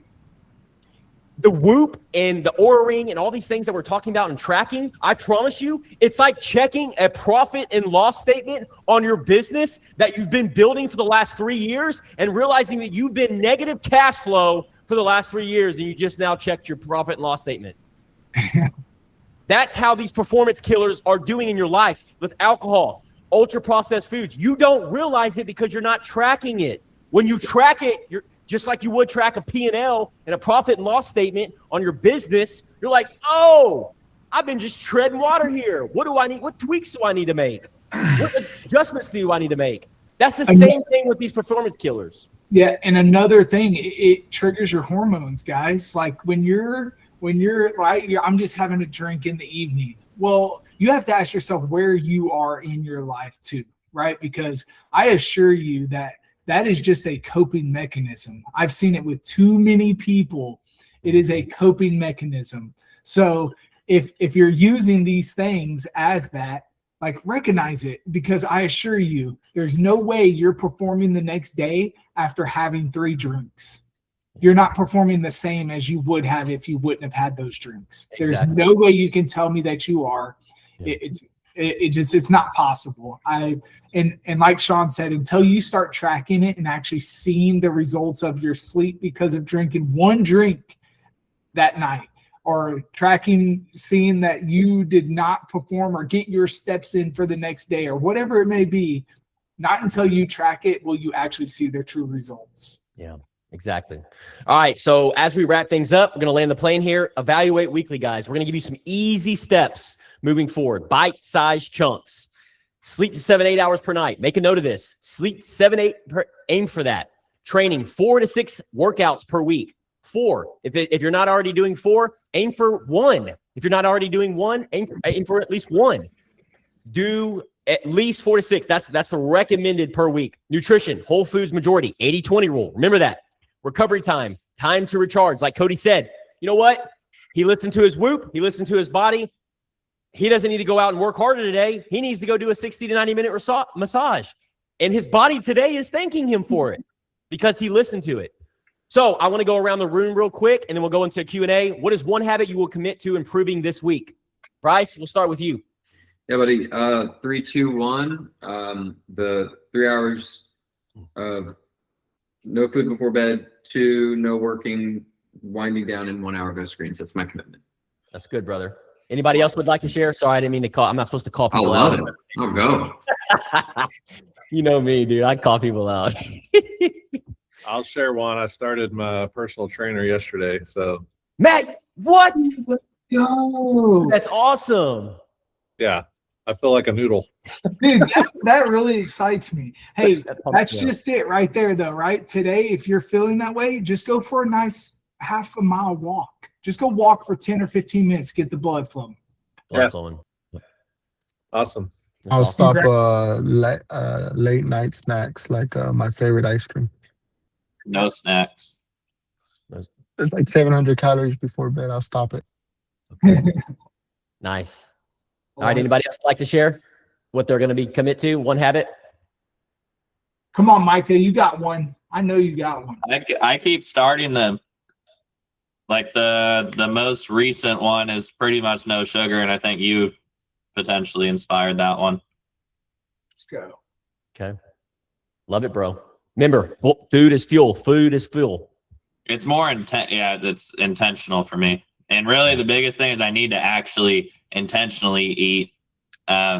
The Whoop and the Oura Ring and all these things that we're talking about in tracking, I promise you, it's like checking a profit and loss statement on your business that you've been building for the last 3 years and realizing that you've been negative cash flow for the last 3 years and you just now checked your profit and loss statement. That's how these performance killers are doing in your life with alcohol, ultra processed foods. You don't realize it because you're not tracking it. When you track it, you're just like you would track a P&L and a profit and loss statement on your business. You're like, oh, I've been just treading water here. What do I need? What tweaks do I need to make? What adjustments do I need to make? That's the same thing with these performance killers. Yeah, and another thing, it triggers your hormones, guys. Like when you're like, I'm just having a drink in the evening. Well, you have to ask yourself where you are in your life too, right? Because I assure you that is just a coping mechanism. I've seen it with too many people. It is a coping mechanism. So if you're using these things as that, like recognize it, because I assure you, there's no way you're performing the next day after having 3 drinks. You're not performing the same as you would have if you wouldn't have had those drinks. Exactly. There's no way you can tell me that you are. Yeah. It's not possible. And like Sean said, until you start tracking it and actually seeing the results of your sleep because of drinking 1 drink that night, or seeing that you did not perform or get your steps in for the next day, or whatever it may be, not until you track it will you actually see their true results. Yeah, exactly. All right. So as we wrap things up, we're going to land the plane here. Evaluate weekly, guys. We're going to give you some easy steps moving forward. Bite-sized chunks. Sleep to 7-8 hours per night. Make a note of this. Sleep 7-8. Aim for that. Training 4 to 6 workouts per week. 4. If you're not already doing 4, aim for 1. If you're not already doing 1, aim for at least 1. Do at least 4 to 6. That's the recommended per week. Nutrition, whole foods majority, 80-20 rule. Remember that. Recovery time to recharge. Like Cody said, you know what? He listened to his Whoop. He listened to his body. He doesn't need to go out and work harder today. He needs to go do a 60 to 90 minute massage. And his body today is thanking him for it because he listened to it. So I want to go around the room real quick, and then we'll go into a Q&A. What is one habit you will commit to improving this week? Bryce, we'll start with you. Yeah, buddy. 3, 2, 1. The 3 hours of no food before bed. 2, no working, winding down, in 1 hour no screens. That's my commitment. That's good, brother. Anybody else would like to share? Sorry, I didn't mean to call. I'm not supposed to call people out. I'll go. You know me, dude. I call people out. I'll share one. I started my personal trainer yesterday. So Matt, what? Let's go. That's awesome. yeah, I feel like a noodle. Dude, that really excites me. Hey, that's Yeah. just it right there, though, right? Today, if you're feeling that way, just go for a nice half a mile walk. Just go walk for 10 or 15 minutes, get the blood flowing. Yeah. Flowing. Awesome. That's I'll awesome. stop late night snacks like my favorite ice cream. No snacks. It's like 700 calories before bed. I'll stop it. Nice. All right. Anybody else like to share what they're going to commit to? One habit? Come on, Micah, you got one. I know you got one. I keep starting them. Like the most recent one is pretty much no sugar, and I think you potentially inspired that one. Let's go. Okay. Love it, bro. Remember, food is fuel. Food is fuel. It's more intent. Yeah, it's intentional for me. And really, the biggest thing is I need to actually intentionally eat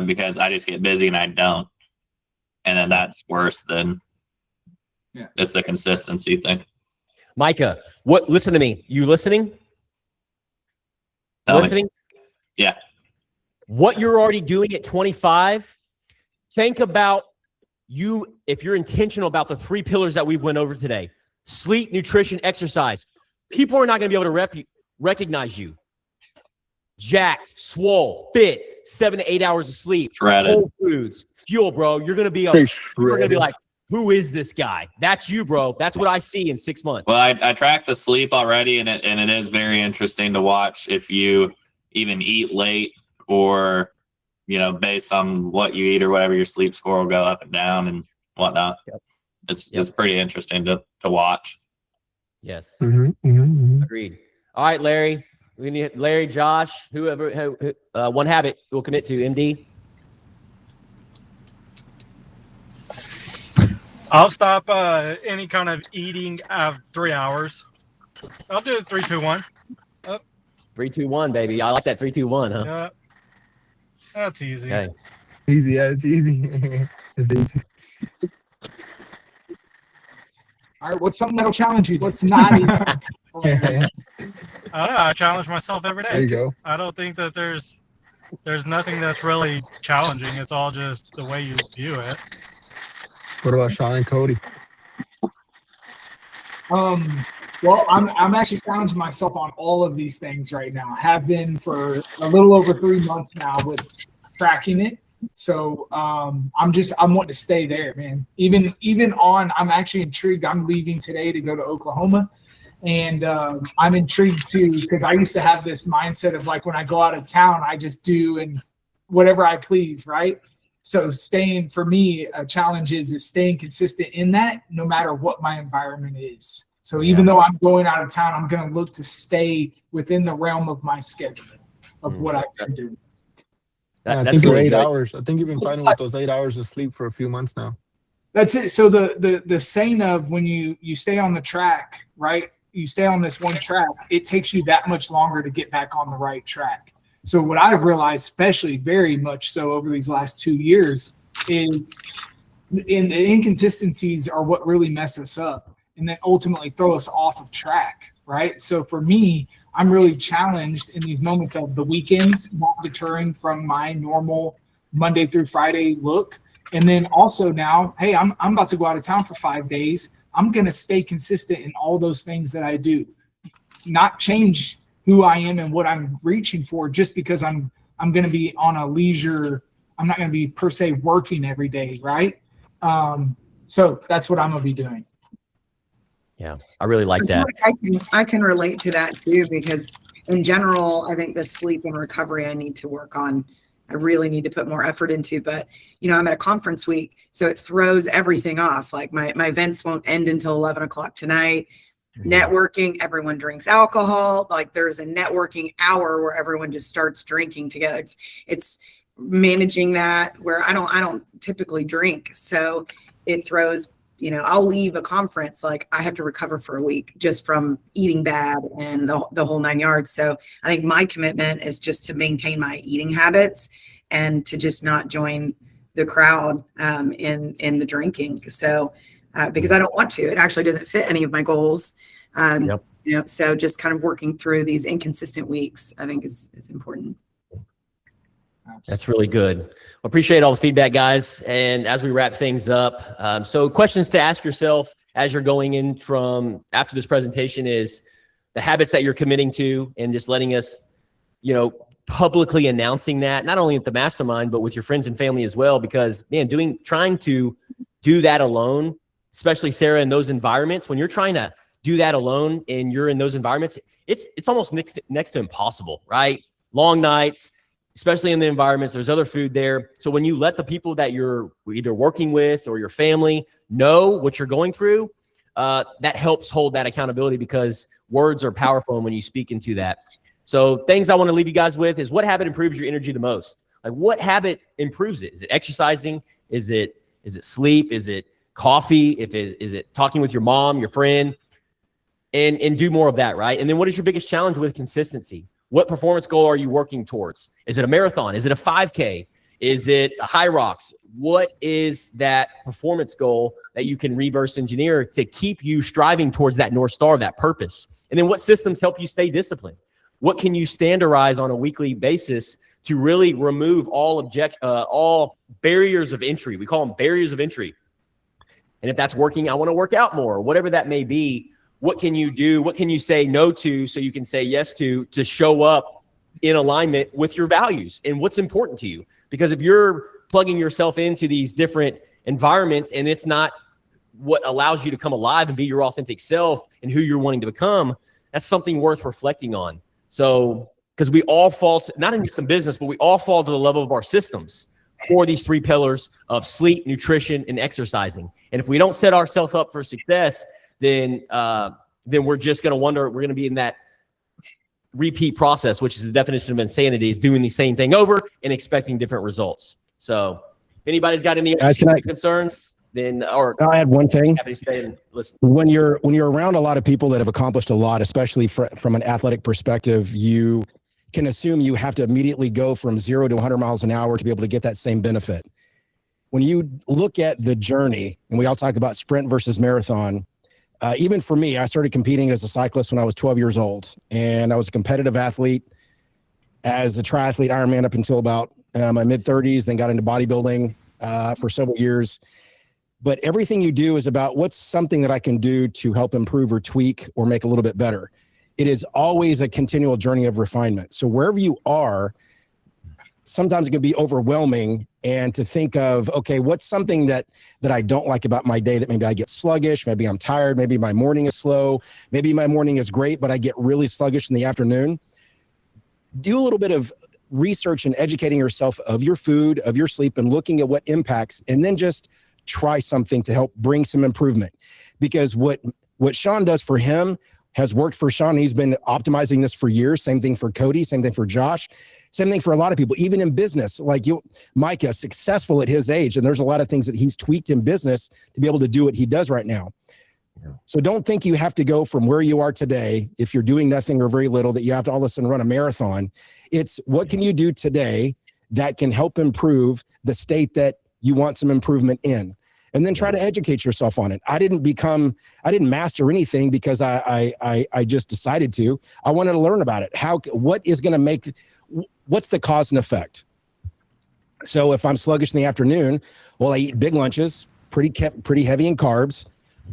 because I just get busy and I don't. And then that's worse than just the consistency thing. Micah, listen to me. You listening? Listening? Yeah. What you're already doing at 25, think about if you're intentional about the 3 pillars that we went over today: sleep, nutrition, exercise. People are not going to be able to recognize you. Jacked, swole, fit, 7 to 8 hours of sleep, Shredded. whole foods, fuel, bro. You're going to be like, who is this guy? That's you, bro. That's what I see in 6 months. Well, I track the sleep already, and it is very interesting to watch if you even eat late or, based on what you eat or whatever, your sleep score will go up and down and whatnot. Yep. It's pretty interesting to watch. Yes. Mm-hmm. Agreed. All right, Larry. We need Larry, Josh, whoever. One habit we'll commit to. MD. I'll stop any kind of eating of 3 hours. I'll do it 3, 2, 1. 3, 2, 1, baby. I like that 3, 2, 1, huh? That's easy. Okay. Easy. Yeah, it's easy. It's easy. All right, what's something that'll challenge you? What's not easy? There I challenge myself every day. you go. I don't think that there's nothing that's really challenging. It's all just the way you view it. What about Sean and Cody? Well, I'm actually challenging myself on all of these things right now. Have been for a little over 3 months now with tracking it. So I'm wanting to stay there, man. I'm actually intrigued. I'm leaving today to go to Oklahoma, and I'm intrigued too because I used to have this mindset of like when I go out of town, I just do and whatever I please, right? So staying for me, a challenge is staying consistent in that no matter what my environment is. So even though I'm going out of town, I'm going to look to stay within the realm of my schedule of what I can do. I That's think you're really 8 great. hours. I think you've been fighting with those 8 hours of sleep for a few months now. That's it. So the saying of when you stay on the track, right? You stay on this one track, it takes you that much longer to get back on the right track. So what I've realized, especially very much so over these last 2 years, is in the inconsistencies are what really mess us up and then ultimately throw us off of track, right? So for me, I'm really challenged in these moments of the weekends, not deterring from my normal Monday through Friday look. And then also now, hey, I'm about to go out of town for 5 days. I'm going to stay consistent in all those things that I do, not change who I am and what I'm reaching for just because I'm going to be on a leisure. I'm not going to be per se working every day, right? So that's what I'm going to be doing. Yeah, I really like that. I can relate to that too, because in general, I think the sleep and recovery I need to work on. I really need to put more effort into, but I'm at a conference week, so it throws everything off. Like my events won't end until 11 o'clock tonight. Networking, everyone drinks alcohol. Like there's a networking hour where everyone just starts drinking together. It's managing that where I don't typically drink. So it throws, I'll leave a conference, like I have to recover for a week just from eating bad and the whole 9 yards. So I think my commitment is just to maintain my eating habits and to just not join the crowd in the drinking. So because I don't want to, it actually doesn't fit any of my goals. So just kind of working through these inconsistent weeks, I think is important. That's really good. Appreciate all the feedback, guys. And as we wrap things up, so questions to ask yourself as you're going in from after this presentation is the habits that you're committing to and just letting us, publicly announcing that, not only at the mastermind, but with your friends and family as well, because man, trying to do that alone, especially Sarah, in those environments, when you're trying to do that alone and you're in those environments, it's almost next to impossible, right? Long nights, especially in the environments, there's other food there. So when you let the people that you're either working with or your family know what you're going through, that helps hold that accountability because words are powerful when you speak into that. So things I want to leave you guys with is what habit improves your energy the most? Like what habit improves it? Is it exercising? Is it Is it sleep? Is it coffee? Is it talking with your mom, your friend? And do more of that, right? And then what is your biggest challenge with consistency? What performance goal are you working towards? Is it a marathon? Is it a 5K? Is it a high rocks? What is that performance goal that you can reverse engineer to keep you striving towards that North Star, that purpose? And then what systems help you stay disciplined? What can you standardize on a weekly basis to really remove all barriers of entry? We call them barriers of entry. And if that's working, I want to work out more, whatever that may be. What can you do? What can you say no to so you can say yes to show up in alignment with your values and what's important to you? Because if you're plugging yourself into these different environments and it's not what allows you to come alive and be your authentic self and who you're wanting to become, that's something worth reflecting on. So, because we all fall, not in some business, but we all fall to the level of our systems for these 3 pillars of sleep, nutrition, and exercising. And if we don't set ourselves up for success, then we're just going to wonder, we're going to be in that repeat process, which is the definition of insanity, is doing the same thing over and expecting different results. So if anybody's got any concerns, then, or I had one thing. happy to stay and listen. When you're around a lot of people that have accomplished a lot, especially from an athletic perspective, you can assume you have to immediately go from 0 to 100 miles an hour to be able to get that same benefit. When you look at the journey, and we all talk about sprint versus marathon, even for me, I started competing as a cyclist when I was 12 years old, and I was a competitive athlete as a triathlete Ironman up until about my mid-30s, then got into bodybuilding for several years. But everything you do is about what's something that I can do to help improve or tweak or make a little bit better. It is always a continual journey of refinement. So wherever you are, sometimes it can be overwhelming, and to think of, okay, what's something that I don't like about my day, that maybe I get sluggish, maybe I'm tired, maybe my morning is slow, maybe my morning is great, but I get really sluggish in the afternoon. Do a little bit of research and educating yourself of your food, of your sleep, and looking at what impacts, and then just try something to help bring some improvement. Because what Sean does for him has worked for Sean. He's been optimizing this for years. Same thing for Cody, same thing for Josh, same thing for a lot of people, even in business. Like Micah, successful at his age, and there's a lot of things that he's tweaked in business to be able to do what he does right now. So don't think you have to go from where you are today, if you're doing nothing or very little, that you have to all of a sudden run a marathon. It's what can you do today that can help improve the state that you want some improvement in, and then try to educate yourself on it. I didn't master anything because I just decided to. I wanted to learn about it. What's the cause and effect? So if I'm sluggish in the afternoon, well, I eat big lunches, pretty heavy in carbs,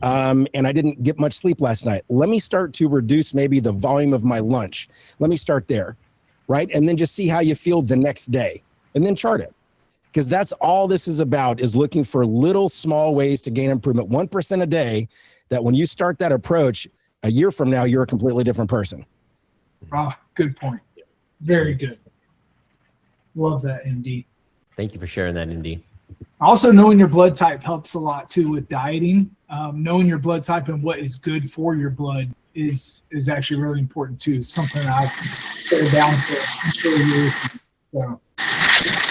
and I didn't get much sleep last night. Let me start to reduce maybe the volume of my lunch. Let me start there, right? And then just see how you feel the next day, and then chart it. Because that's all this is about, is looking for little small ways to gain improvement, 1% a day, that when you start that approach, a year from now, you're a completely different person. Good point. Very good. Love that, MD. Thank you for sharing that, MD. Also, knowing your blood type helps a lot too with dieting. Knowing your blood type and what is good for your blood is actually really important too. Something I've put down for years. So.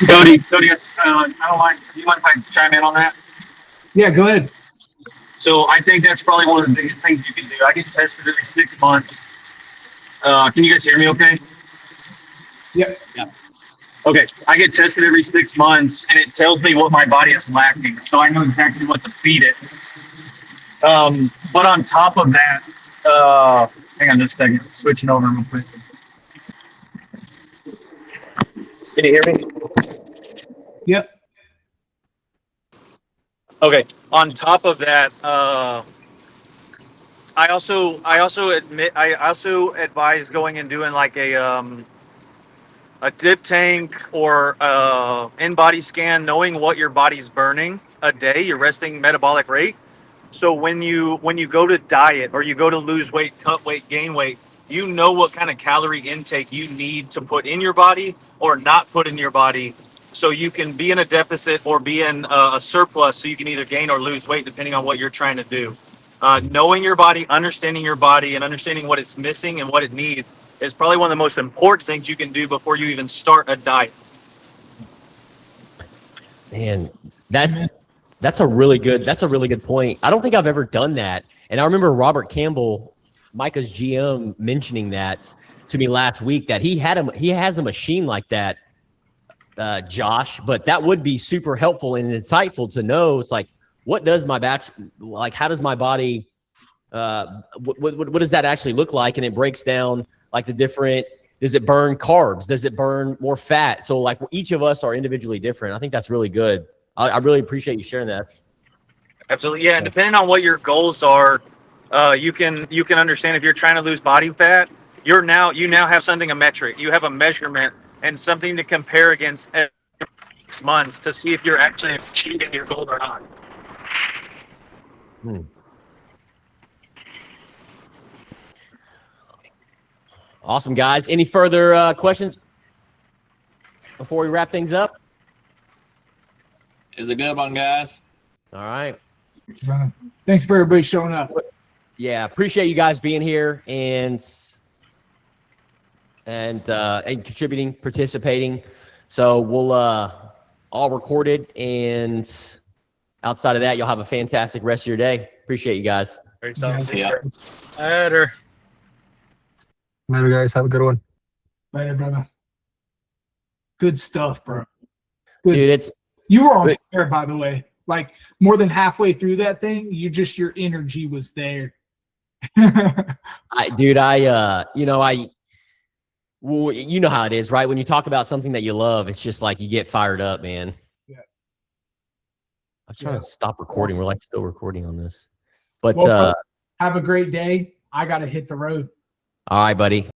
Cody, I don't mind. Do you mind if I chime in on that? Yeah, go ahead. So I think that's probably one of the biggest things you can do. I get tested every 6 months. Can you guys hear me okay? Yep. Yeah. Okay. I get tested every 6 months, and it tells me what my body is lacking. So I know exactly what to feed it. But on top of that, hang on just a second. Switching over real quick. Can you hear me? Yep. Okay. On top of that, I also advise going and doing like a dip tank or in-body scan, knowing what your body's burning a day, your resting metabolic rate. So when you go to diet or you go to lose weight, cut weight, gain weight, you know what kind of calorie intake you need to put in your body or not put in your body, so you can be in a deficit or be in a surplus, so you can either gain or lose weight depending on what you're trying to do. Knowing your body, understanding your body, and understanding what it's missing and what it needs is probably one of the most important things you can do before you even start a diet. Man, that's That's a really good point. I don't think I've ever done that. And I remember Robert Campbell, Micah's GM, mentioning that to me last week, that he has a machine like that, Josh. But that would be super helpful and insightful to know. It's like, what does my how does my body, what does that actually look like? And it breaks down like the different, does it burn carbs? Does it burn more fat? So like each of us are individually different. I think that's really good. I really appreciate you sharing that. Absolutely, yeah. And depending on what your goals are, you can understand if you're trying to lose body fat, you now have something, a metric. You have a measurement and something to compare against every 6 months to see if you're actually achieving your goal or not. Awesome, guys. Any further questions before we wrap things up? Is a good one, guys. All right. Thanks for everybody showing up. Yeah, appreciate you guys being here and contributing, participating. So we'll all recorded, and outside of that, you'll have a fantastic rest of your day. Appreciate you guys. Very solid. Yeah. Later. Later, guys. Have a good one. Later, brother. Good stuff, bro. Good Dude, stuff. You were on fire, by the way. Like more than halfway through that thing, your energy was there. you know how it is, right? When you talk about something that you love, it's just like you get fired up, man. Yeah. I'm trying to stop recording. We're like still recording on this. But well, have a great day. I got to hit the road. All right, buddy.